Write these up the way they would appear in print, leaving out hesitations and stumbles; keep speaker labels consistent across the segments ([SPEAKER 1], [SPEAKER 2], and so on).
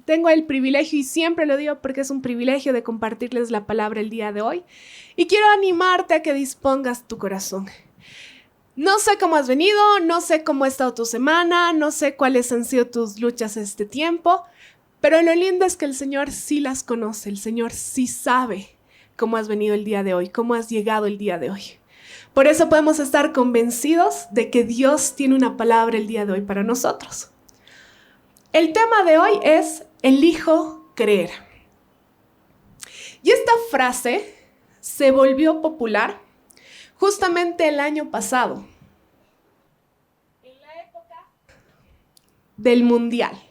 [SPEAKER 1] tengo el privilegio, y siempre lo digo porque es un privilegio, de compartirles la palabra el día de hoy. Y quiero animarte a que dispongas tu corazón. No sé cómo has venido, no sé cómo ha estado tu semana, no sé cuáles han sido tus luchas este tiempo, pero lo lindo es que el Señor sí las conoce, el Señor sí sabe cómo has venido el día de hoy, cómo has llegado el día de hoy. Por eso podemos estar convencidos de que Dios tiene una palabra el día de hoy para nosotros. El tema de hoy es elijo creer. Y esta frase se volvió popular justamente el año pasado, en la época del Mundial.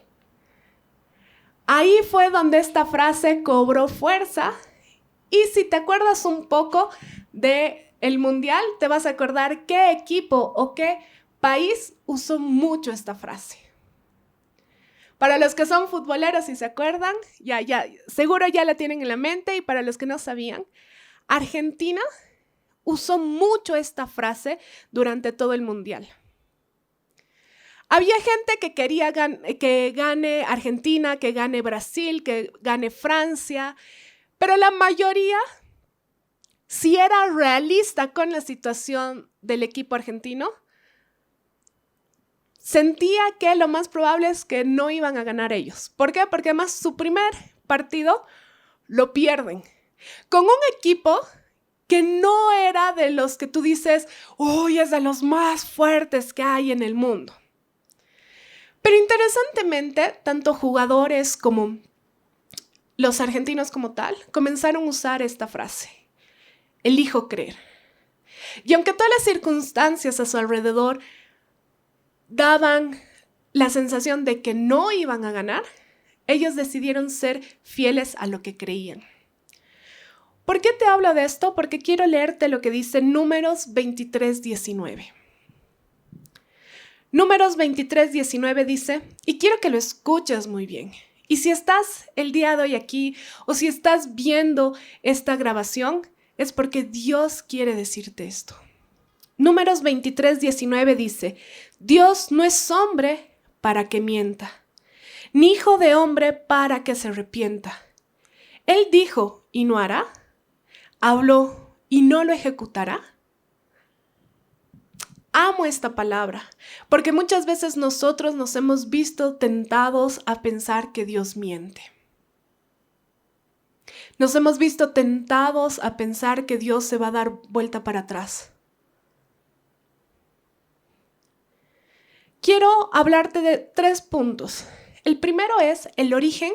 [SPEAKER 1] Ahí fue donde esta frase cobró fuerza, y si te acuerdas un poco del Mundial, te vas a acordar qué equipo o qué país usó mucho esta frase. Para los que son futboleros y se acuerdan, seguro ya la tienen en la mente, y para los que no sabían, Argentina usó mucho esta frase durante todo el Mundial. Había gente que quería que gane Argentina, que gane Brasil, que gane Francia, pero la mayoría, si era realista con la situación del equipo argentino, sentía que lo más probable es que no iban a ganar ellos. ¿Por qué? Porque además su primer partido lo pierden con un equipo que no era de los que tú dices, uy, es de los más fuertes que hay en el mundo. Pero interesantemente, tanto jugadores como los argentinos como tal comenzaron a usar esta frase, elijo creer. Y aunque todas las circunstancias a su alrededor daban la sensación de que no iban a ganar, ellos decidieron ser fieles a lo que creían. ¿Por qué te hablo de esto? Porque quiero leerte lo que dice Números 23:19. Números 23:19 dice, y quiero que lo escuches muy bien. Y si estás el día de hoy aquí, o si estás viendo esta grabación, es porque Dios quiere decirte esto. Números 23:19 dice, Dios no es hombre para que mienta, ni hijo de hombre para que se arrepienta. Él dijo y no hará, habló y no lo ejecutará. Amo esta palabra, porque muchas veces nosotros nos hemos visto tentados a pensar que Dios miente. Nos hemos visto tentados a pensar que Dios se va a dar vuelta para atrás. Quiero hablarte de 3 puntos. El primero es el origen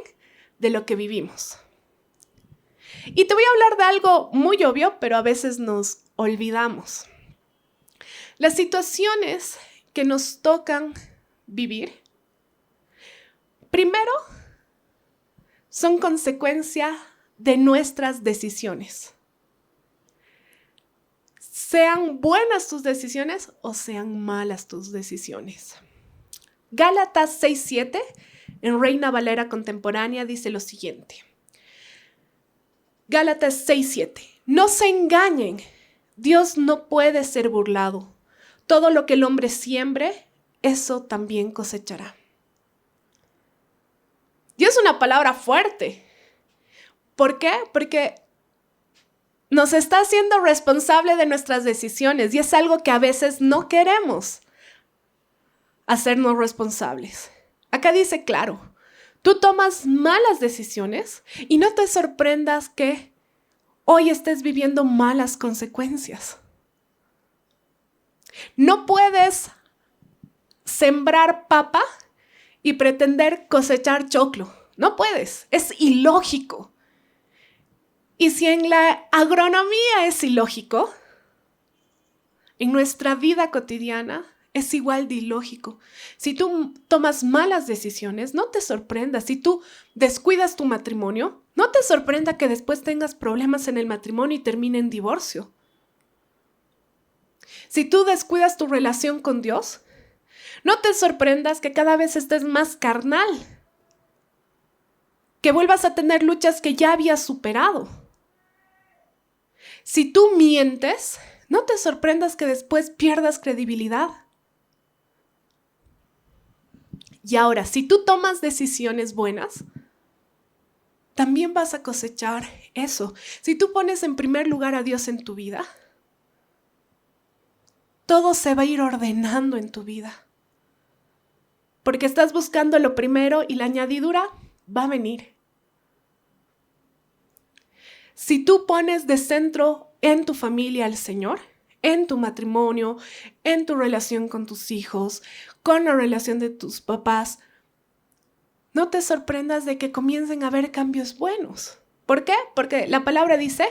[SPEAKER 1] de lo que vivimos. Y te voy a hablar de algo muy obvio, pero a veces nos olvidamos. Las situaciones que nos tocan vivir, primero, son consecuencia de nuestras decisiones. Sean buenas tus decisiones o sean malas tus decisiones. Gálatas 6:7, en Reina Valera Contemporánea, dice lo siguiente. Gálatas 6:7. No se engañen, Dios no puede ser burlado. Todo lo que el hombre siembre, eso también cosechará. Y es una palabra fuerte. ¿Por qué? Porque nos está haciendo responsable de nuestras decisiones, y es algo que a veces no queremos hacernos responsables. Acá dice claro, tú tomas malas decisiones y no te sorprendas que hoy estés viviendo malas consecuencias. No puedes sembrar papa y pretender cosechar choclo. No puedes, es ilógico. Y si en la agronomía es ilógico, en nuestra vida cotidiana es igual de ilógico. Si tú tomas malas decisiones, no te sorprendas. Si tú descuidas tu matrimonio, no te sorprenda que después tengas problemas en el matrimonio y termine en divorcio. Si tú descuidas tu relación con Dios, no te sorprendas que cada vez estés más carnal, que vuelvas a tener luchas que ya habías superado. Si tú mientes, no te sorprendas que después pierdas credibilidad. Y ahora, si tú tomas decisiones buenas, también vas a cosechar eso. Si tú pones en primer lugar a Dios en tu vida, todo se va a ir ordenando en tu vida. Porque estás buscando lo primero y la añadidura va a venir. Si tú pones de centro en tu familia al Señor, en tu matrimonio, en tu relación con tus hijos, con la relación de tus papás, no te sorprendas de que comiencen a haber cambios buenos. ¿Por qué? Porque la palabra dice,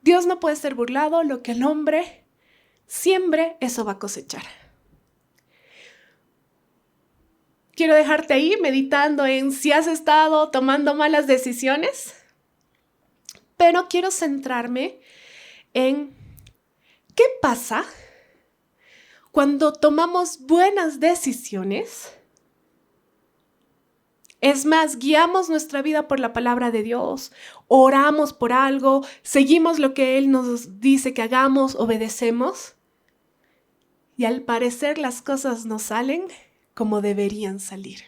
[SPEAKER 1] Dios no puede ser burlado, lo que el hombre siembre, eso va a cosechar. Quiero dejarte ahí meditando en si has estado tomando malas decisiones, pero quiero centrarme en qué pasa cuando tomamos buenas decisiones. Es más, guiamos nuestra vida por la palabra de Dios, oramos por algo, seguimos lo que Él nos dice que hagamos, obedecemos, y al parecer las cosas no salen como deberían salir.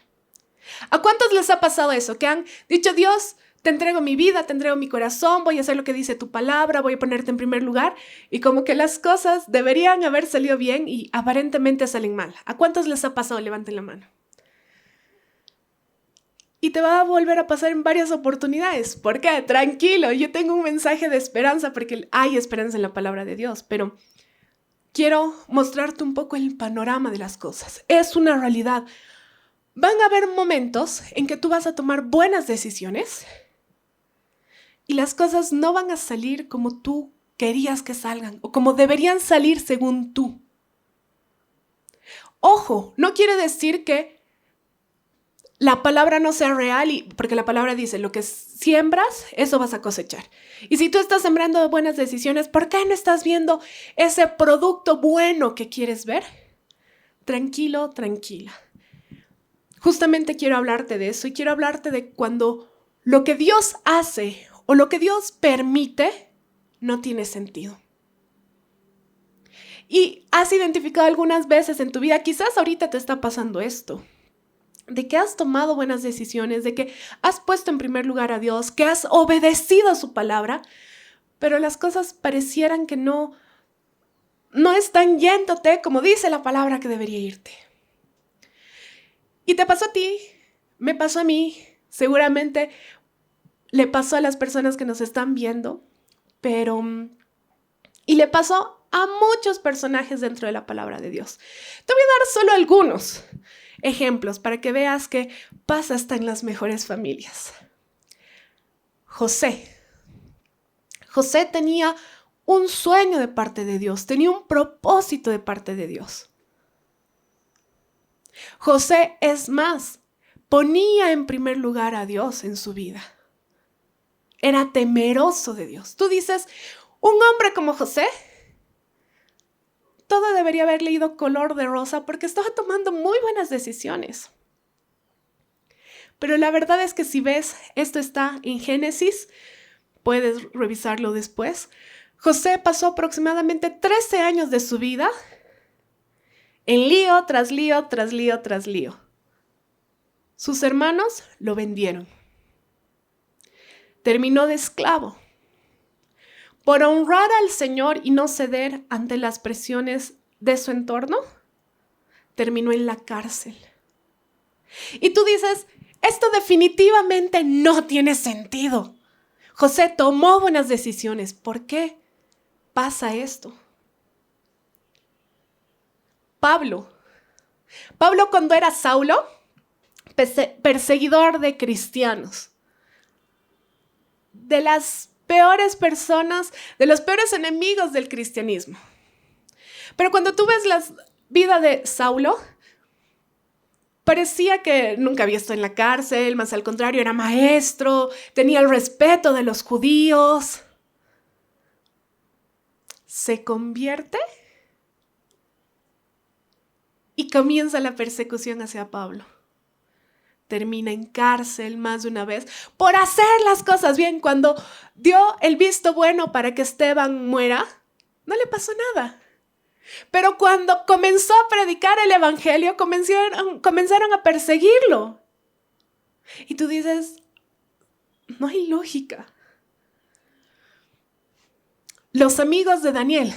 [SPEAKER 1] ¿A cuántos les ha pasado eso? Que han dicho, Dios, te entrego mi vida, te entrego mi corazón, voy a hacer lo que dice tu palabra, voy a ponerte en primer lugar, y como que las cosas deberían haber salido bien y aparentemente salen mal. ¿A cuántos les ha pasado? Levanten la mano. Y te va a volver a pasar en varias oportunidades. ¿Por qué? Tranquilo, yo tengo un mensaje de esperanza porque hay esperanza en la palabra de Dios, pero quiero mostrarte un poco el panorama de las cosas. Es una realidad. Van a haber momentos en que tú vas a tomar buenas decisiones y las cosas no van a salir como tú querías que salgan o como deberían salir según tú. Ojo, no quiere decir que la palabra no sea real, porque la palabra dice, lo que siembras, eso vas a cosechar. Y si tú estás sembrando buenas decisiones, ¿por qué no estás viendo ese producto bueno que quieres ver? Tranquilo, tranquila. Justamente quiero hablarte de eso y quiero hablarte de cuando lo que Dios hace o lo que Dios permite no tiene sentido. Y has identificado algunas veces en tu vida, quizás ahorita te está pasando esto, de que has tomado buenas decisiones, de que has puesto en primer lugar a Dios, que has obedecido a su palabra, pero las cosas parecieran que no están yéndote como dice la palabra que debería irte. Y te pasó a ti, me pasó a mí, seguramente le pasó a las personas que nos están viendo, y le pasó a muchos personajes dentro de la palabra de Dios. Te voy a dar solo algunos ejemplos para que veas que pasa hasta en las mejores familias. José tenía un sueño de parte de Dios, tenía un propósito de parte de Dios. José, es más, ponía en primer lugar a Dios en su vida. Era temeroso de Dios. Tú dices, un hombre como José, todo debería haber leído color de rosa porque estaba tomando muy buenas decisiones. Pero la verdad es que si ves, esto está en Génesis, puedes revisarlo después. José pasó aproximadamente 13 años de su vida en lío tras lío, tras lío, tras lío. Sus hermanos lo vendieron. Terminó de esclavo. Por honrar al Señor y no ceder ante las presiones de su entorno, terminó en la cárcel. Y tú dices, esto definitivamente no tiene sentido. José tomó buenas decisiones. ¿Por qué pasa esto? Pablo cuando era Saulo, perseguidor de cristianos, de las peores personas, de los peores enemigos del cristianismo. Pero cuando tú ves la vida de Saulo, parecía que nunca había estado en la cárcel, más al contrario, era maestro, tenía el respeto de los judíos. Se convierte y comienza la persecución hacia Pablo. Termina en cárcel más de una vez por hacer las cosas bien. Cuando dio el visto bueno para que Esteban muera, no le pasó nada. Pero cuando comenzó a predicar el evangelio, comenzaron a perseguirlo. Y tú dices, No hay lógica. Los amigos de Daniel,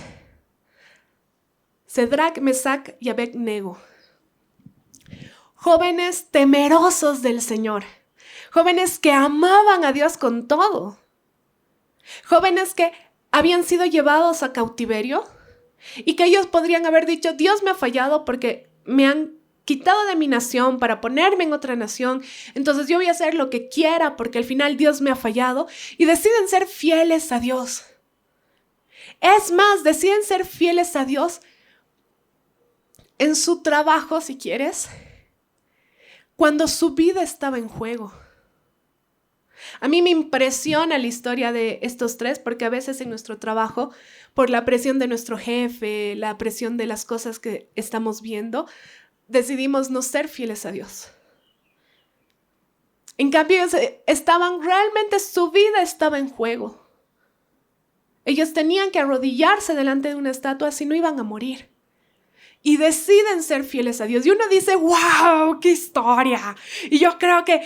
[SPEAKER 1] Cedrac, Mesac y Abed-Nego, jóvenes temerosos del Señor, jóvenes que amaban a Dios con todo, jóvenes que habían sido llevados a cautiverio y que ellos podrían haber dicho, Dios me ha fallado porque me han quitado de mi nación para ponerme en otra nación, entonces yo voy a hacer lo que quiera porque al final Dios me ha fallado, y deciden ser fieles a Dios. Es más, deciden ser fieles a Dios en su trabajo, si quieres, cuando su vida estaba en juego. A mí me impresiona la historia de estos tres porque a veces en nuestro trabajo, por la presión de nuestro jefe, la presión de las cosas que estamos viendo, decidimos no ser fieles a Dios. En cambio, realmente su vida estaba en juego. Ellos tenían que arrodillarse delante de una estatua si no iban a morir. Y deciden ser fieles a Dios. Y uno dice, ¡wow! ¡Qué historia! Y yo creo que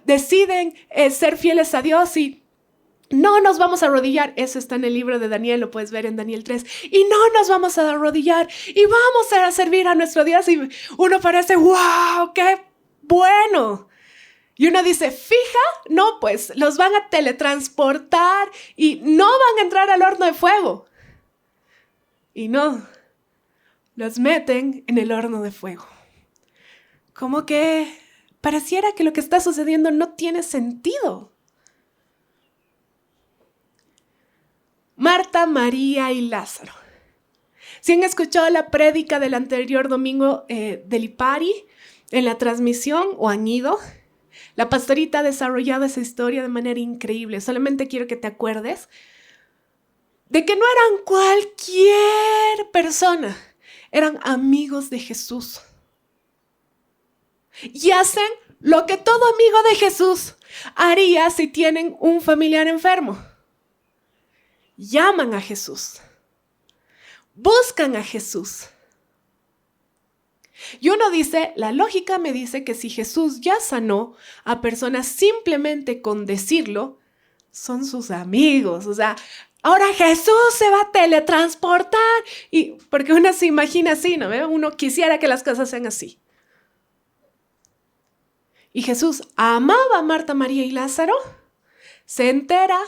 [SPEAKER 1] deciden ser fieles a Dios y no nos vamos a arrodillar. Eso está en el libro de Daniel, lo puedes ver en Daniel 3. Y no nos vamos a arrodillar y vamos a servir a nuestro Dios. Y uno parece, ¡wow! ¡Qué bueno! Y uno dice, fija, no, pues los van a teletransportar y no van a entrar al horno de fuego. Y no, los meten en el horno de fuego. Como que pareciera que lo que está sucediendo no tiene sentido. Marta, María y Lázaro. Si han escuchado la prédica del anterior domingo del Ipari en la transmisión o han ido, la pastorita ha desarrollado esa historia de manera increíble. Solamente quiero que te acuerdes de que no eran cualquier persona, eran amigos de Jesús. Y hacen lo que todo amigo de Jesús haría si tienen un familiar enfermo. Llaman a Jesús. Buscan a Jesús. Y uno dice, la lógica me dice que si Jesús ya sanó a personas simplemente con decirlo, son sus amigos. O sea, ahora Jesús se va a teletransportar. Y porque uno se imagina así, ¿no? Uno quisiera que las cosas sean así. Y Jesús amaba a Marta, María y Lázaro. Se entera,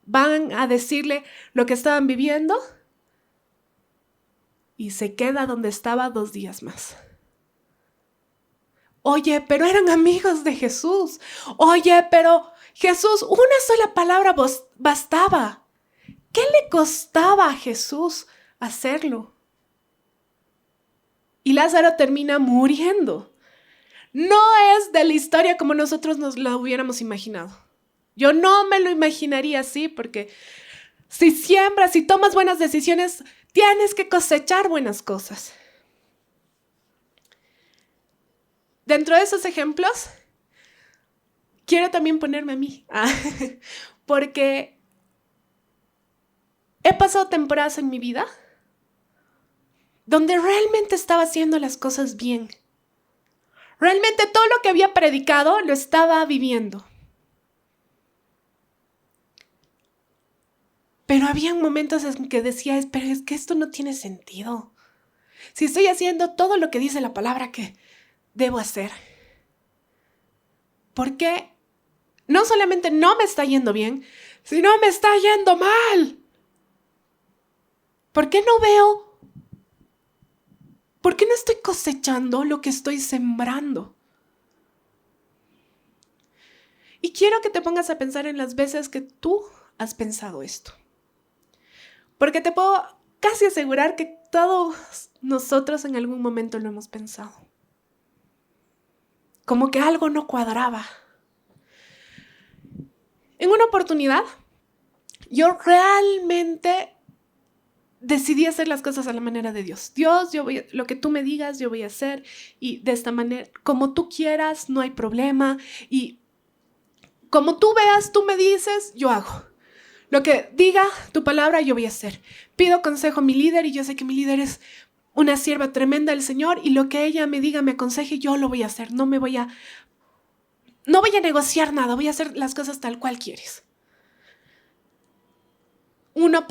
[SPEAKER 1] van a decirle lo que estaban viviendo y se queda donde estaba 2 días más. Oye, pero eran amigos de Jesús. Oye, pero Jesús, una sola palabra bastaba. ¿Qué le costaba a Jesús hacerlo? Y Lázaro termina muriendo. No es de la historia como nosotros nos la hubiéramos imaginado. Yo no me lo imaginaría así porque si siembras, si tomas buenas decisiones, tienes que cosechar buenas cosas. Dentro de esos ejemplos, quiero también ponerme a mí, porque he pasado temporadas en mi vida donde realmente estaba haciendo las cosas bien. Realmente todo lo que había predicado lo estaba viviendo. Pero había momentos en que decía, pero es que esto no tiene sentido. Si estoy haciendo todo lo que dice la palabra que debo hacer, porque no solamente no me está yendo bien, sino me está yendo mal. ¿Por qué no veo? ¿Por qué no estoy cosechando lo que estoy sembrando? Y quiero que te pongas a pensar en las veces que tú has pensado esto. Porque te puedo casi asegurar que todos nosotros en algún momento lo hemos pensado. Como que algo no cuadraba. En una oportunidad, yo realmente decidí hacer las cosas a la manera de Dios. Dios, lo que tú me digas, yo voy a hacer. Y de esta manera, como tú quieras, no hay problema. Y como tú veas, tú me dices, yo hago. Lo que diga tu palabra, yo voy a hacer. Pido consejo a mi líder y yo sé que mi líder es una sierva tremenda del Señor y lo que ella me diga, me aconseje, yo lo voy a hacer. No me voy a no voy a negociar nada, voy a hacer las cosas tal cual quieres. Uno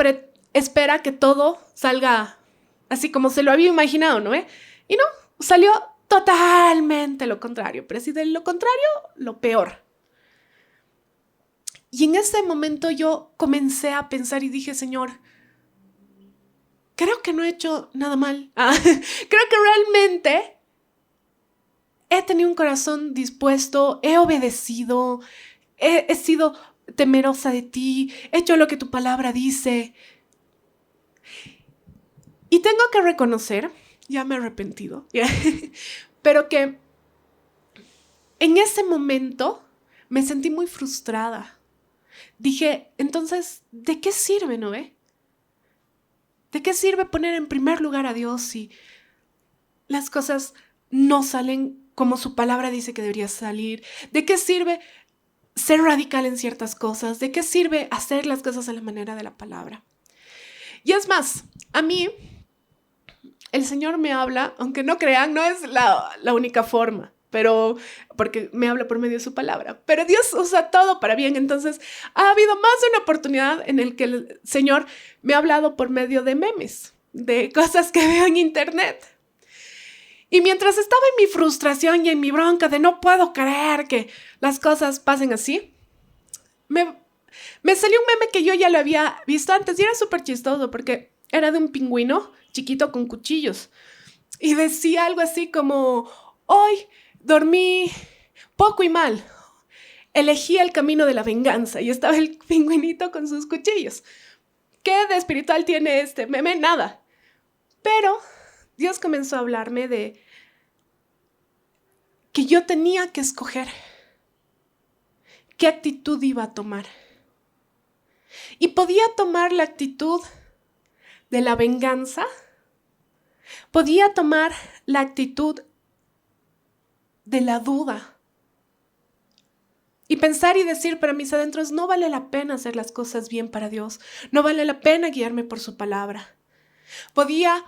[SPEAKER 1] espera que todo salga así como se lo había imaginado, ¿no? Y no, salió totalmente lo contrario, pero si de lo contrario, lo peor. Y en ese momento yo comencé a pensar y dije, Señor, creo que no he hecho nada mal. Creo que realmente he tenido un corazón dispuesto, he obedecido, he sido temerosa de ti, he hecho lo que tu palabra dice. Y tengo que reconocer, ya me he arrepentido, pero que en ese momento me sentí muy frustrada. Dije, entonces, ¿de qué sirve, no ve? ¿De qué sirve poner en primer lugar a Dios si las cosas no salen como su palabra dice que debería salir? ¿De qué sirve ser radical en ciertas cosas? ¿De qué sirve hacer las cosas a la manera de la palabra? Y es más, a mí el Señor me habla, aunque no crean, no es la única forma, pero porque me habla por medio de su palabra. Pero Dios usa todo para bien. Entonces, ha habido más de una oportunidad en el que el Señor me ha hablado por medio de memes, de cosas que veo en internet. Y mientras estaba en mi frustración y en mi bronca de no puedo creer que las cosas pasen así, me salió un meme que yo ya lo había visto antes y era súper chistoso porque era de un pingüino chiquito con cuchillos. Y decía algo así como, hoy dormí poco y mal, elegí el camino de la venganza. Y estaba el pingüinito con sus cuchillos. ¿Qué de espiritual tiene este meme? Nada. Pero Dios comenzó a hablarme de que yo tenía que escoger qué actitud iba a tomar. Y podía tomar la actitud de la venganza, podía tomar la actitud de la duda y pensar y decir para mis adentros, no vale la pena hacer las cosas bien para Dios, no vale la pena guiarme por su palabra. Podía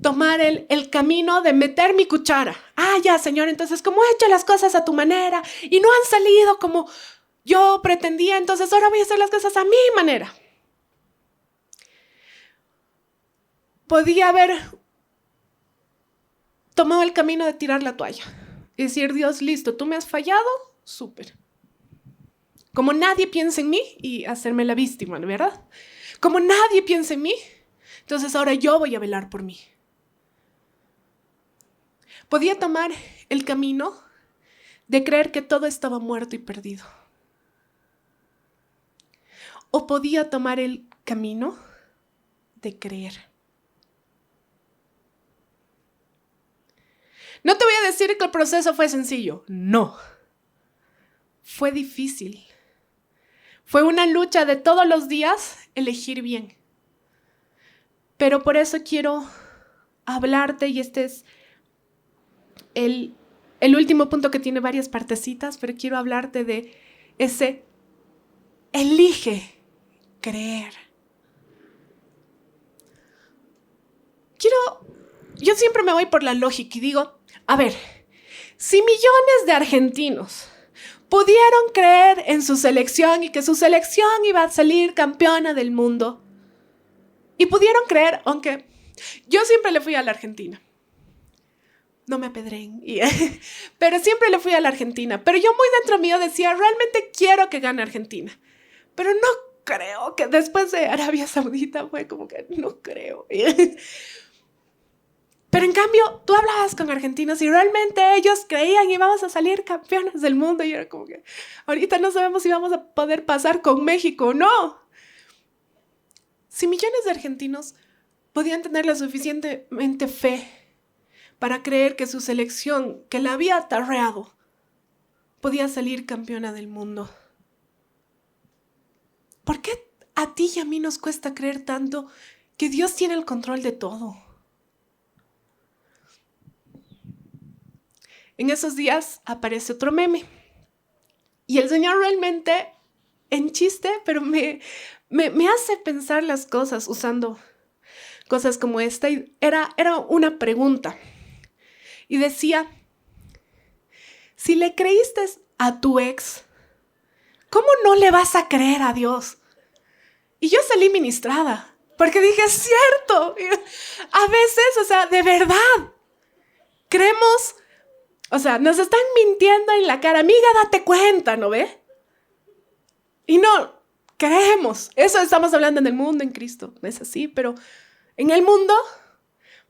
[SPEAKER 1] tomar el camino de meter mi cuchara. Ya, Señor, entonces como he hecho las cosas a tu manera y no han salido como yo pretendía, entonces ahora voy a hacer las cosas a mi manera. Podía haber tomado el camino de tirar la toalla y decir, Dios, listo, tú me has fallado, súper. Como nadie piensa en mí y hacerme la víctima, ¿no? ¿Verdad? Como nadie piensa en mí, entonces ahora yo voy a velar por mí. Podía tomar el camino de creer que todo estaba muerto y perdido. O podía tomar el camino de creer. No te voy a decir que el proceso fue sencillo. No. Fue difícil. Fue una lucha de todos los días elegir bien. Pero por eso quiero hablarte, y este es el último punto que tiene varias partecitas, pero quiero hablarte de ese elige creer. Yo siempre me voy por la lógica y digo, a ver, si millones de argentinos pudieron creer en su selección y que su selección iba a salir campeona del mundo, y pudieron creer, aunque yo siempre le fui a la Argentina, no me apedreen, pero siempre le fui a la Argentina, pero yo muy dentro mío decía, realmente quiero que gane Argentina, pero no creo que después de Arabia Saudita fue como que no creo. Pero en cambio, tú hablabas con argentinos y realmente ellos creían y íbamos a salir campeones del mundo. Y era como que ahorita no sabemos si vamos a poder pasar con México o no. Si millones de argentinos podían tener la suficientemente fe para creer que su selección, que la había atarreado, podía salir campeona del mundo, ¿por qué a ti y a mí nos cuesta creer tanto que Dios tiene el control de todo? En esos días aparece otro meme. Y el Señor realmente, en chiste, pero me hace pensar las cosas usando cosas como esta. Y era una pregunta. Y decía, si le creíste a tu ex, ¿cómo no le vas a creer a Dios? Y yo salí ministrada, porque dije, es cierto. A veces, o sea, de verdad, creemos, o sea, nos están mintiendo en la cara. Amiga, date cuenta, ¿no ve? Y no, creemos. Eso estamos hablando en el mundo, en Cristo. No es así, pero en el mundo,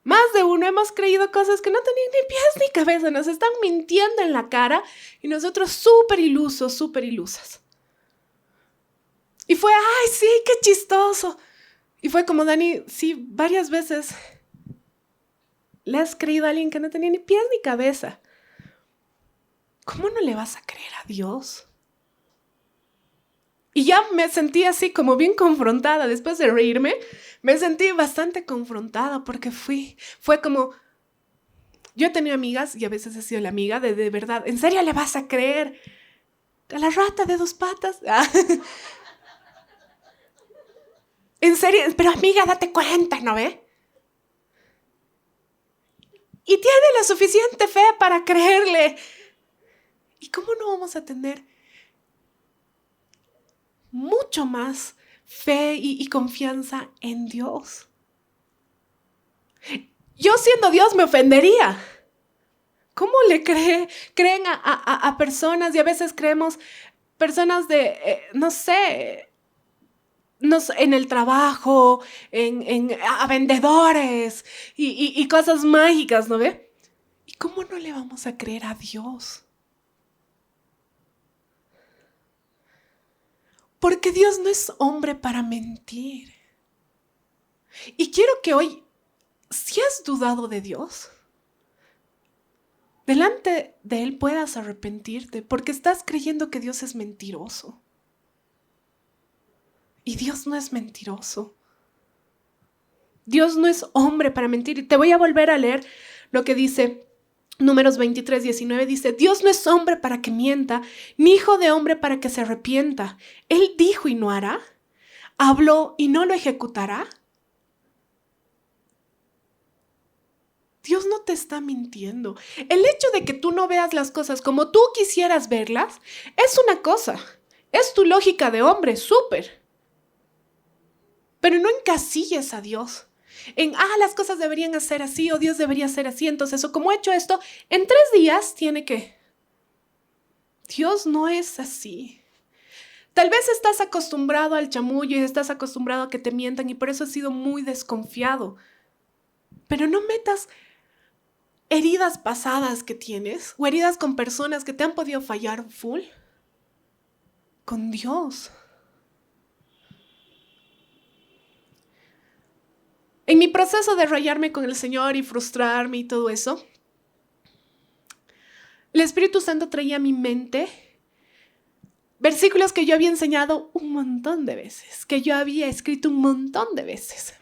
[SPEAKER 1] más de uno hemos creído cosas que no tenían ni pies ni cabeza. Nos están mintiendo en la cara y nosotros súper ilusos, súper ilusas. Y fue, ay, sí, qué chistoso. Y fue como, Dani, sí, varias veces le has creído a alguien que no tenía ni pies ni cabeza. ¿Cómo no le vas a creer a Dios? Y ya me sentí así como bien confrontada. Después de reírme, me sentí bastante confrontada porque fue como, yo he tenido amigas y a veces he sido la amiga de verdad, ¿en serio le vas a creer a la rata de 2 patas? En serio, pero amiga, date cuenta, ¿no ve? Y tiene la suficiente fe para creerle. ¿Y cómo no vamos a tener mucho más fe y confianza en Dios? Yo siendo Dios me ofendería. ¿Cómo le creen a personas? Y a veces creemos personas de, no sé, en el trabajo, a vendedores y cosas mágicas, ¿no ve? ¿Y cómo no le vamos a creer a Dios? Porque Dios no es hombre para mentir. Y quiero que hoy, si has dudado de Dios, delante de Él puedas arrepentirte porque estás creyendo que Dios es mentiroso. Y Dios no es mentiroso. Dios no es hombre para mentir. Y te voy a volver a leer lo que dice Números 23, 19. Dice, Dios no es hombre para que mienta, ni hijo de hombre para que se arrepienta. Él dijo y no hará. Habló y no lo ejecutará. Dios no te está mintiendo. El hecho de que tú no veas las cosas como tú quisieras verlas es una cosa. Es tu lógica de hombre, súper. Pero no encasilles a Dios en, las cosas deberían ser así o Dios debería ser así. Entonces, o como he hecho esto, en 3 días tiene que. Dios no es así. Tal vez estás acostumbrado al chamullo y estás acostumbrado a que te mientan y por eso has sido muy desconfiado. Pero no metas heridas pasadas que tienes o heridas con personas que te han podido fallar full con Dios. En mi proceso de rayarme con el Señor y frustrarme y todo eso, el Espíritu Santo traía a mi mente versículos que yo había enseñado un montón de veces, que yo había escrito un montón de veces.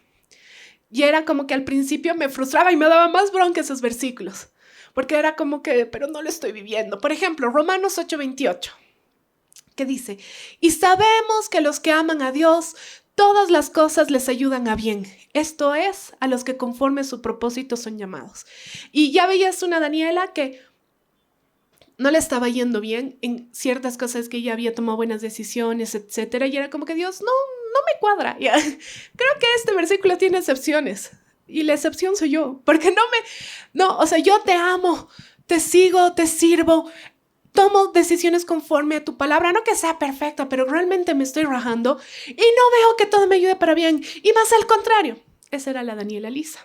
[SPEAKER 1] Y era como que al principio me frustraba y me daba más bronca esos versículos, porque era como que, pero no lo estoy viviendo. Por ejemplo, Romanos 8:28, que dice, y sabemos que los que aman a Dios, todas las cosas les ayudan a bien. Esto es, a los que conforme a su propósito son llamados. Y ya veías una Daniela que no le estaba yendo bien en ciertas cosas que ella había tomado buenas decisiones, etcétera. Y era como que Dios, no me cuadra. Ya. Creo que este versículo tiene excepciones. Y la excepción soy yo. Porque o sea, yo te amo, te sigo, te sirvo. Tomo decisiones conforme a tu palabra, no que sea perfecta, pero realmente me estoy rajando y no veo que todo me ayude para bien. Y más al contrario, esa era la Daniela Lisa.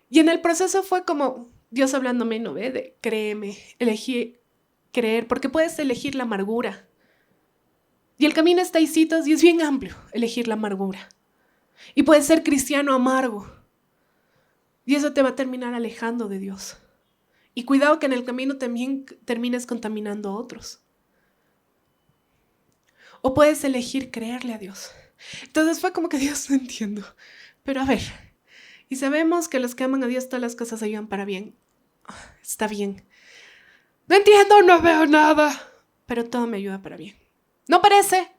[SPEAKER 1] Y en el proceso fue como Dios hablándome, ¿no ve? De créeme, elegí creer, porque puedes elegir la amargura. Y el camino está ahí citas y es bien amplio, elegir la amargura. Y puedes ser cristiano amargo. Y eso te va a terminar alejando de Dios. Y cuidado que en el camino también termines contaminando a otros. O puedes elegir creerle a Dios. Entonces fue como que Dios, no entiendo. Pero a ver, y sabemos que los que aman a Dios todas las cosas ayudan para bien. Está bien. No entiendo, no veo nada. Pero todo me ayuda para bien. No parece.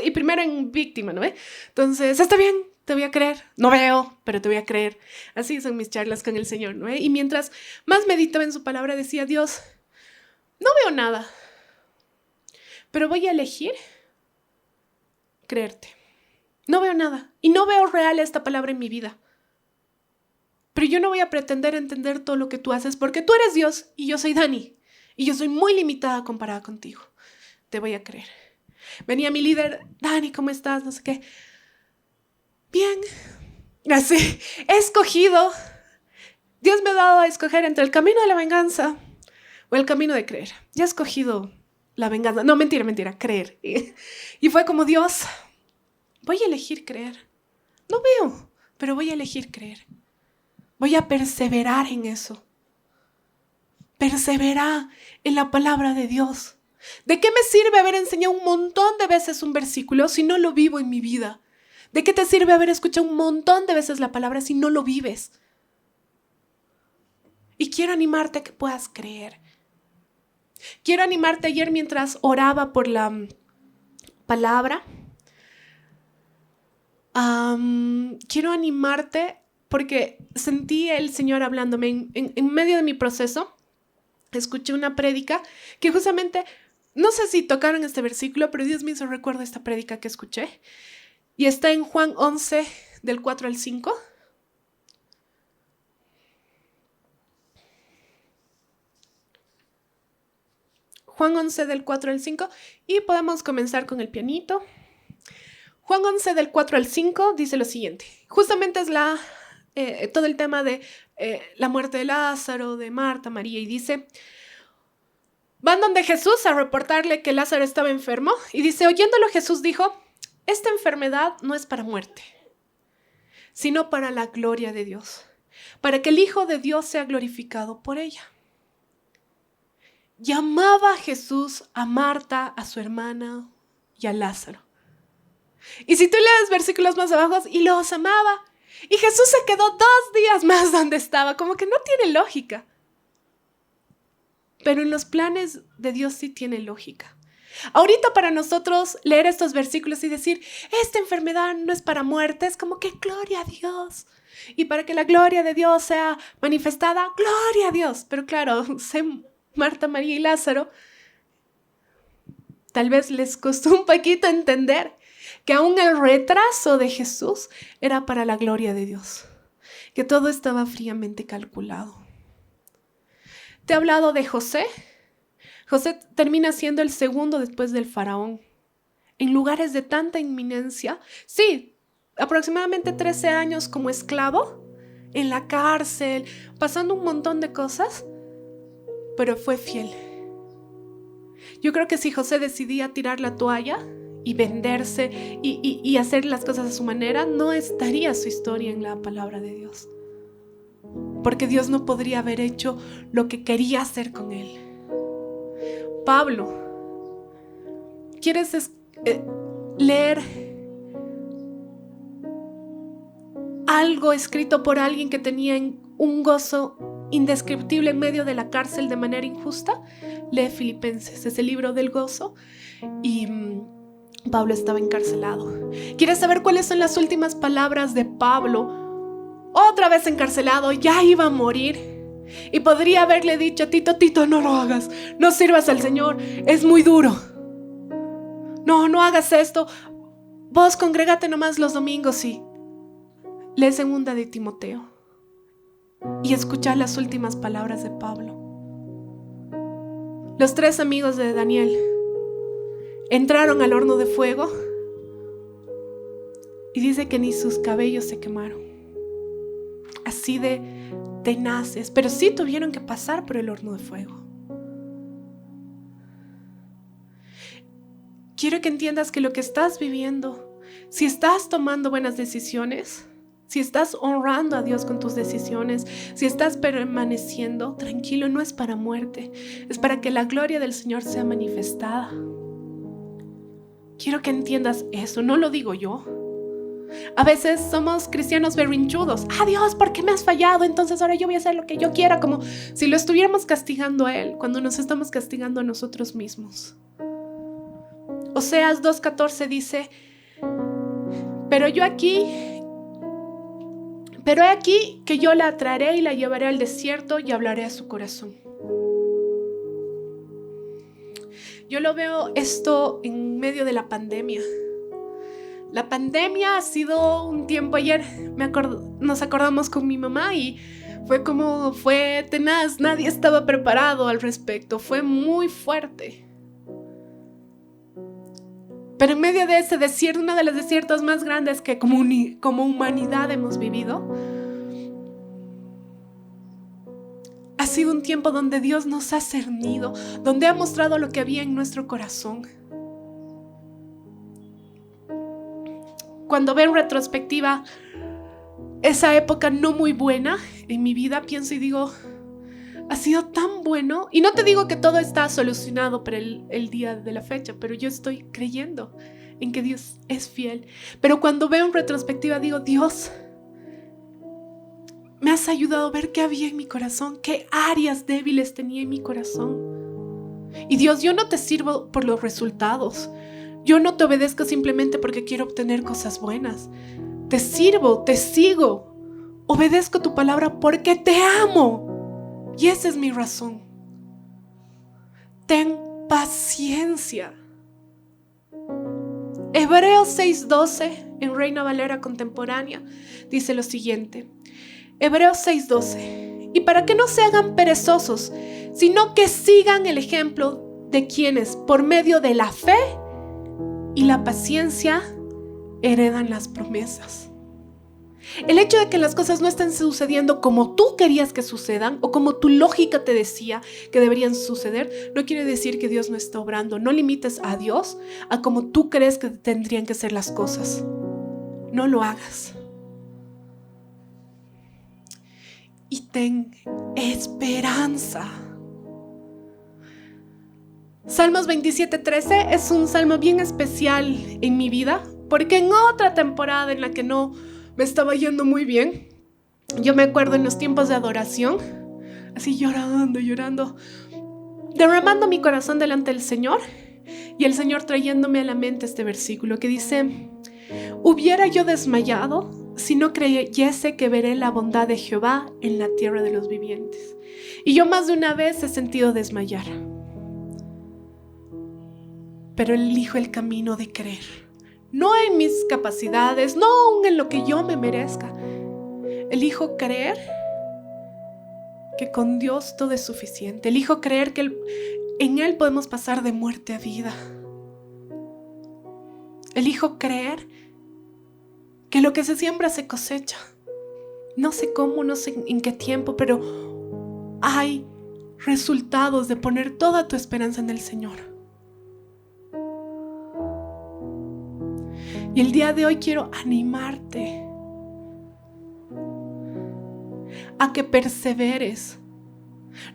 [SPEAKER 1] Y primero en víctima, ¿no ve? Entonces, está bien. Te voy a creer. No veo, pero te voy a creer. Así son mis charlas con el Señor, ¿no? Y mientras más meditaba en su palabra, decía, Dios, no veo nada, pero voy a elegir creerte. No veo nada y no veo real esta palabra en mi vida. Pero yo no voy a pretender entender todo lo que tú haces porque tú eres Dios y yo soy Dani. Y yo soy muy limitada comparada contigo. Te voy a creer. Venía mi líder, Dani, ¿cómo estás? No sé qué. Bien. Así, he escogido. Dios me ha dado a escoger entre el camino de la venganza o el camino de creer. Ya he escogido la venganza. No, mentira, creer. Y fue como, Dios, voy a elegir creer. No veo, pero voy a elegir creer. Voy a perseverar en eso. Persevera en la palabra de Dios. ¿De qué me sirve haber enseñado un montón de veces un versículo si no lo vivo en mi vida? ¿De qué te sirve haber escuchado un montón de veces la palabra si no lo vives? Y quiero animarte a que puedas creer. Quiero animarte ayer mientras oraba por la palabra. Quiero animarte porque sentí el Señor hablándome en medio de mi proceso. Escuché una prédica que justamente, no sé si tocaron este versículo, pero Dios me hizo recuerdo esta prédica que escuché. Y está en Juan 11, del 4 al 5. Juan 11, del 4 al 5. Y podemos comenzar con el pianito. Juan 11, del 4 al 5 dice lo siguiente. Justamente es todo el tema de la muerte de Lázaro, de Marta, María, y dice, van donde Jesús a reportarle que Lázaro estaba enfermo, y dice, oyéndolo Jesús dijo, esta enfermedad no es para muerte, sino para la gloria de Dios, para que el Hijo de Dios sea glorificado por ella. Llamaba Jesús a Marta, a su hermana y a Lázaro. Y si tú lees versículos más abajo, y los amaba. Y Jesús se quedó 2 días más donde estaba, como que no tiene lógica. Pero en los planes de Dios sí tiene lógica. Ahorita para nosotros leer estos versículos y decir, esta enfermedad no es para muerte, es como que gloria a Dios. Y para que la gloria de Dios sea manifestada, gloria a Dios. Pero claro, Marta, María y Lázaro, tal vez les costó un poquito entender que aún el retraso de Jesús era para la gloria de Dios, que todo estaba fríamente calculado. Te he hablado de José. José termina siendo el segundo después del faraón. En lugares de tanta inminencia, sí, aproximadamente 13 años como esclavo, en la cárcel, pasando un montón de cosas, pero fue fiel. Yo creo que si José decidía tirar la toalla y venderse y hacer las cosas a su manera, no estaría su historia en la palabra de Dios. Porque Dios no podría haber hecho lo que quería hacer con él. Pablo, ¿quieres leer algo escrito por alguien que tenía un gozo indescriptible en medio de la cárcel de manera injusta? Lee Filipenses, es el libro del gozo, y Pablo estaba encarcelado. ¿Quieres saber cuáles son las últimas palabras de Pablo? Otra vez encarcelado, ya iba a morir. Y podría haberle dicho a Tito, no lo hagas, no sirvas al Señor, es muy duro. No hagas esto, vos congrégate nomás los domingos, sí. Lee 2 de Timoteo y escucha las últimas palabras de Pablo. Los 3 amigos de Daniel entraron al horno de fuego y dice que ni sus cabellos se quemaron. Así de tenaces, pero sí tuvieron que pasar por el horno de fuego. Quiero que entiendas que lo que estás viviendo, si estás tomando buenas decisiones, si estás honrando a Dios con tus decisiones, si estás permaneciendo tranquilo, no es para muerte, es para que la gloria del Señor sea manifestada. Quiero que entiendas eso, no lo digo yo. A veces somos cristianos berrinchudos. Dios, ¿por qué me has fallado? Entonces ahora yo voy a hacer lo que yo quiera, como si lo estuviéramos castigando a Él, cuando nos estamos castigando a nosotros mismos. Oseas 2:14 dice, pero he aquí que yo la traeré y la llevaré al desierto y hablaré a su corazón. Yo lo veo esto en medio de la pandemia. La pandemia ha sido un tiempo, ayer nos acordamos con mi mamá y fue tenaz, nadie estaba preparado al respecto, fue muy fuerte. Pero en medio de ese desierto, uno de los desiertos más grandes que como humanidad hemos vivido, ha sido un tiempo donde Dios nos ha cernido, donde ha mostrado lo que había en nuestro corazón. Cuando veo en retrospectiva esa época no muy buena en mi vida, pienso y digo, ha sido tan bueno. Y no te digo que todo está solucionado para el día de la fecha, pero yo estoy creyendo en que Dios es fiel. Pero cuando veo en retrospectiva digo, Dios, me has ayudado a ver qué había en mi corazón, qué áreas débiles tenía en mi corazón. Y Dios, yo no te sirvo por los resultados. Yo no te obedezco simplemente porque quiero obtener cosas buenas. Te sirvo, te sigo. Obedezco tu palabra porque te amo. Y esa es mi razón. Ten paciencia. Hebreos 6:12, en Reina Valera contemporánea, dice lo siguiente. Hebreos 6:12. Y para que no se hagan perezosos, sino que sigan el ejemplo de quienes, por medio de la fe y la paciencia, heredan las promesas. El hecho de que las cosas no estén sucediendo como tú querías que sucedan o como tu lógica te decía que deberían suceder, no quiere decir que Dios no está obrando. No limites a Dios a como tú crees que tendrían que ser las cosas. No lo hagas. Y ten esperanza. Salmos 27:13 es un salmo bien especial en mi vida, porque en otra temporada en la que no me estaba yendo muy bien, yo me acuerdo en los tiempos de adoración, así llorando, derramando mi corazón delante del Señor, y el Señor trayéndome a la mente este versículo que dice: hubiera yo desmayado si no creyese que veré la bondad de Jehová en la tierra de los vivientes. Y yo más de una vez he sentido desmayar, pero elijo el camino de creer, no en mis capacidades, no aún en lo que yo me merezca. Elijo creer que con Dios todo es suficiente. Elijo creer que en Él podemos pasar de muerte a vida. Elijo creer que lo que se siembra se cosecha. No sé cómo, no sé en qué tiempo, pero hay resultados de poner toda tu esperanza en el Señor. Y el día de hoy quiero animarte a que perseveres.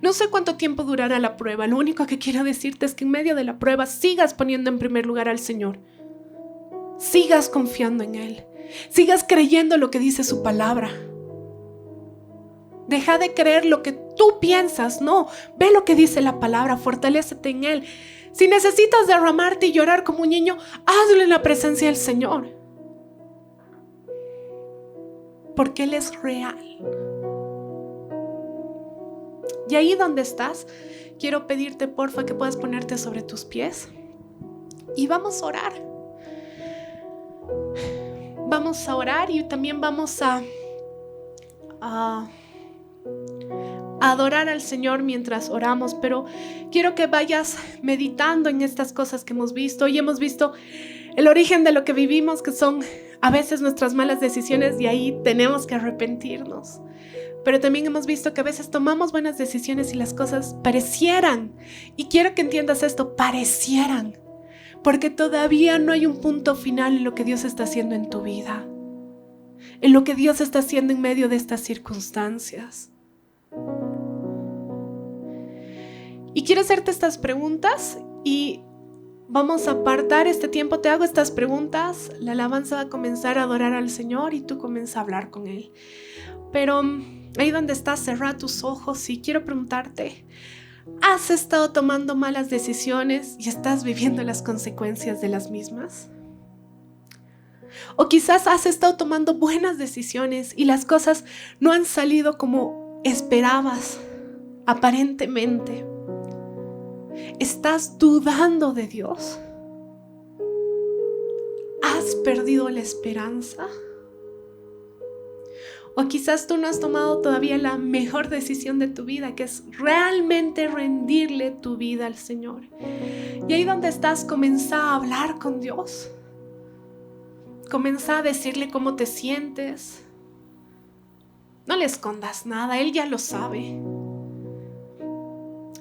[SPEAKER 1] No sé cuánto tiempo durará la prueba. Lo único que quiero decirte es que en medio de la prueba sigas poniendo en primer lugar al Señor. Sigas confiando en Él. Sigas creyendo lo que dice su palabra. Deja de creer lo que tú piensas. No, ve lo que dice la palabra. Fortalécete en Él. Si necesitas derramarte y llorar como un niño, hazlo en la presencia del Señor. Porque Él es real. Y ahí donde estás, quiero pedirte porfa que puedas ponerte sobre tus pies. Y vamos a orar. Vamos a orar y también vamos a adorar al Señor mientras oramos, pero quiero que vayas meditando en estas cosas que hemos visto. Hoy hemos visto el origen de lo que vivimos, que son a veces nuestras malas decisiones, y ahí tenemos que arrepentirnos. Pero también hemos visto que a veces tomamos buenas decisiones y las cosas parecieran, y quiero que entiendas esto, parecieran, porque todavía no hay un punto final en lo que Dios está haciendo en tu vida, en lo que Dios está haciendo en medio de estas circunstancias. Y quiero hacerte estas preguntas y vamos a apartar este tiempo. Te hago estas preguntas, la alabanza va a comenzar a adorar al Señor y tú comienzas a hablar con Él. Pero ahí donde estás, cerra tus ojos y quiero preguntarte, ¿has estado tomando malas decisiones y estás viviendo las consecuencias de las mismas? O quizás has estado tomando buenas decisiones y las cosas no han salido como esperabas, aparentemente. ¿Estás dudando de Dios? ¿Has perdido la esperanza? O quizás tú no has tomado todavía la mejor decisión de tu vida, que es realmente rendirle tu vida al Señor. Y ahí donde estás, comienza a hablar con Dios. Comienza a decirle cómo te sientes. No le escondas nada, Él ya lo sabe.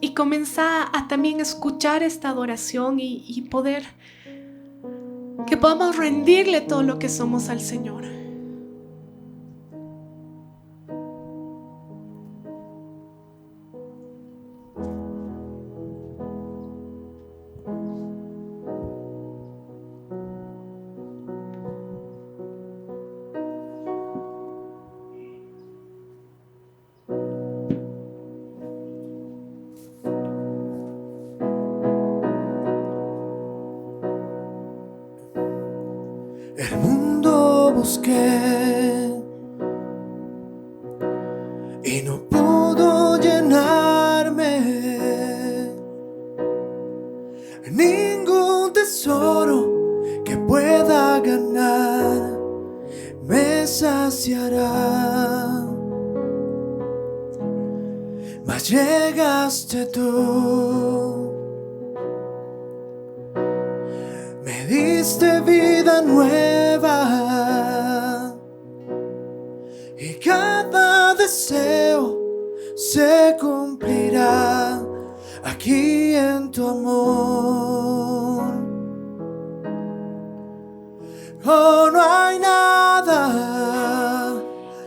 [SPEAKER 1] Y comienza a también escuchar esta adoración y poder que podamos rendirle todo lo que somos al Señor.
[SPEAKER 2] El mundo busqué y no pudo llenarme. Ningún tesoro que pueda ganar me saciará. Mas llegaste tú, me diste vida nueva y cada deseo se cumplirá aquí en tu amor. Oh, no hay nada,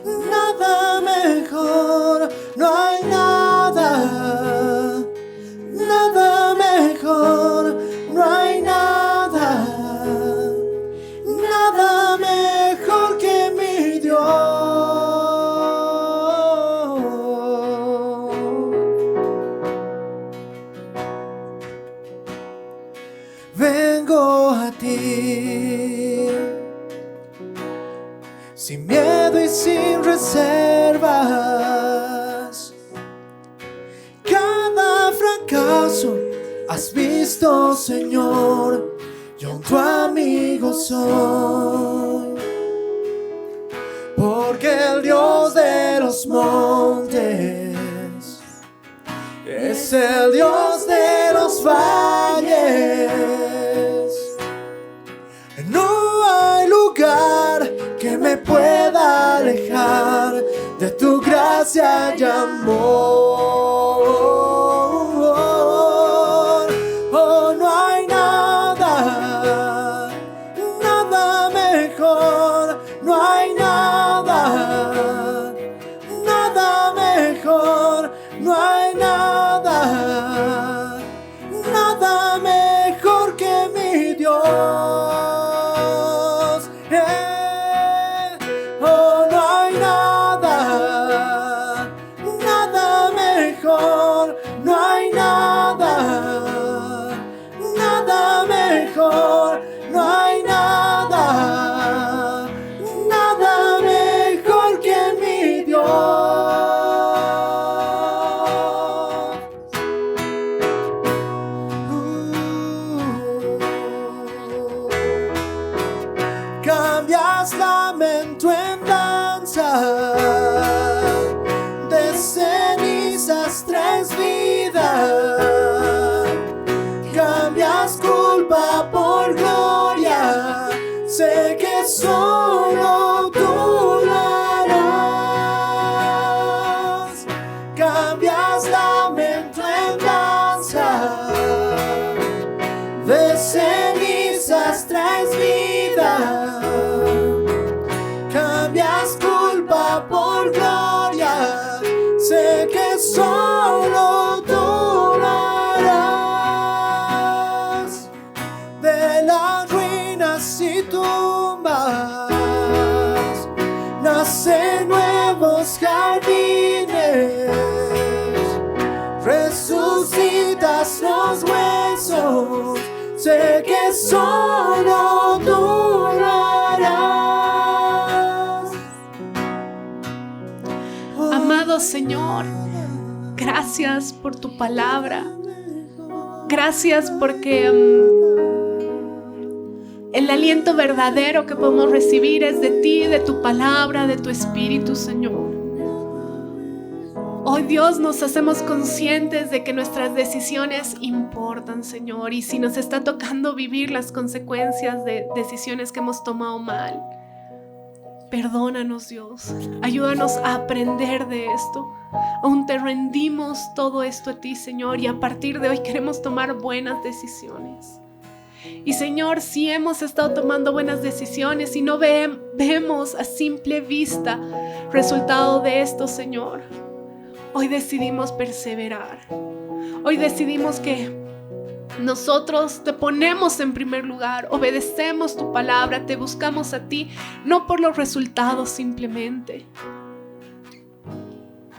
[SPEAKER 2] nada mejor, no hay nada, nada mejor, no hay nada, nada mejor que mi Dios. Vengo a ti sin miedo y sin reservas. Cada fracaso has visto, Señor, yo tu amigo soy. Porque el Dios de los montes es el Dios de los valles. No hay lugar que me pueda alejar de tu gracia y amor. Oh, no hay nada, nada mejor, no hay nada, nada mejor, no hay nada, nada mejor que mi Dios. Oh, no hay nada, nada mejor, no hay nada, nada mejor, no hay nada, nada mejor que mi Dios. Cambias lamento en danza, de cenizas traes vida. Cambias culpa por gloria, sé que solo tú lo harás. Cambias lamento en danza, de cenizas traes vida. Cambias culpa por gloria, sé que solo tú lo harás. De las ruinas y tumbas nacen nuevos jardines, resucitas los huesos, sé que solo tú lo harás.
[SPEAKER 1] Amado Señor, gracias por tu palabra. Gracias porque el aliento verdadero que podemos recibir es de ti, de tu palabra, de tu espíritu, Señor. Hoy, Dios, nos hacemos conscientes de que nuestras decisiones importan, Señor, y si nos está tocando vivir las consecuencias de decisiones que hemos tomado mal, perdónanos, Dios. Ayúdanos a aprender de esto. Aún te rendimos todo esto a ti, Señor, y a partir de hoy queremos tomar buenas decisiones. Y Señor, si hemos estado tomando buenas decisiones y no vemos a simple vista resultado de esto, Señor, hoy decidimos perseverar. Hoy decidimos que nosotros te ponemos en primer lugar, obedecemos tu palabra, te buscamos a ti, no por los resultados simplemente,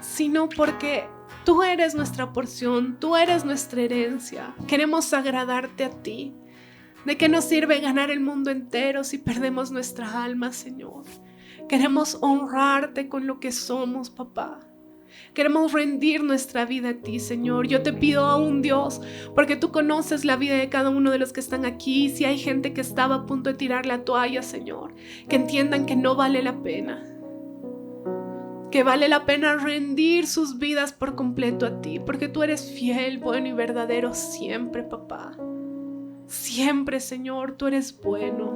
[SPEAKER 1] sino porque tú eres nuestra porción, tú eres nuestra herencia. Queremos agradarte a ti. ¿De qué nos sirve ganar el mundo entero si perdemos nuestra alma, Señor? Queremos honrarte con lo que somos, papá. Queremos rendir nuestra vida a ti, Señor. Yo te pido aún, Dios, porque tú conoces la vida de cada uno de los que están aquí. Si hay gente que estaba a punto de tirar la toalla, Señor, que entiendan que no vale la pena. Que vale la pena rendir sus vidas por completo a ti, porque tú eres fiel, bueno y verdadero siempre, papá. Siempre, Señor, tú eres bueno.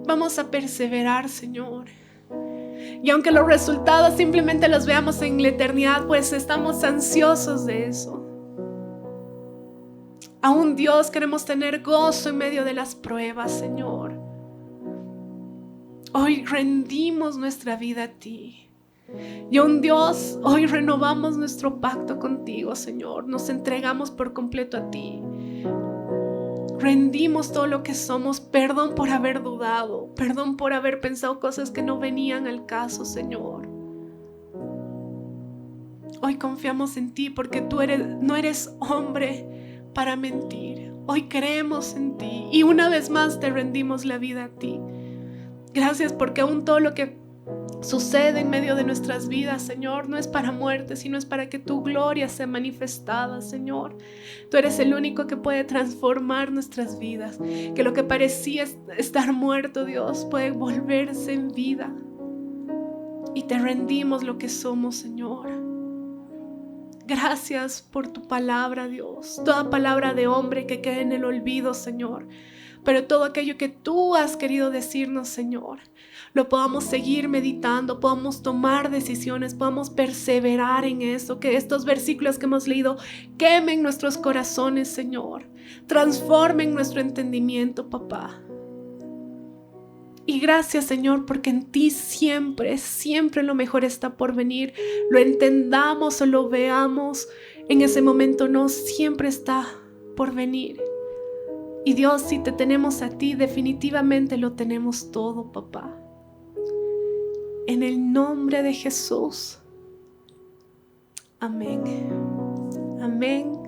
[SPEAKER 1] Vamos a perseverar, Señor. Y aunque los resultados simplemente los veamos en la eternidad, pues estamos ansiosos de eso. Aún, Dios, queremos tener gozo en medio de las pruebas, Señor. Hoy rendimos nuestra vida a ti. Y aún, Dios, hoy renovamos nuestro pacto contigo, Señor. Nos entregamos por completo a ti. Rendimos todo lo que somos. Perdón por haber dudado. Perdón por haber pensado cosas que no venían al caso, Señor. Hoy confiamos en ti porque tú no eres hombre para mentir. Hoy creemos en ti y una vez más te rendimos la vida a ti. Gracias porque aún todo lo que sucede en medio de nuestras vidas, Señor, no es para muerte, sino es para que tu gloria sea manifestada, Señor. Tú eres el único que puede transformar nuestras vidas, que lo que parecía estar muerto, Dios, puede volverse en vida. Y te rendimos lo que somos, Señor. Gracias por tu palabra, Dios. Toda palabra de hombre que quede en el olvido, Señor. Pero todo aquello que tú has querido decirnos, Señor, lo podamos seguir meditando, podamos tomar decisiones, podamos perseverar en eso, que estos versículos que hemos leído quemen nuestros corazones, Señor, transformen nuestro entendimiento, papá. Y gracias, Señor, porque en ti siempre, siempre lo mejor está por venir. Lo entendamos o lo veamos en ese momento, no, siempre está por venir. Y Dios, si te tenemos a ti, definitivamente lo tenemos todo, papá. En el nombre de Jesús. Amén. Amén.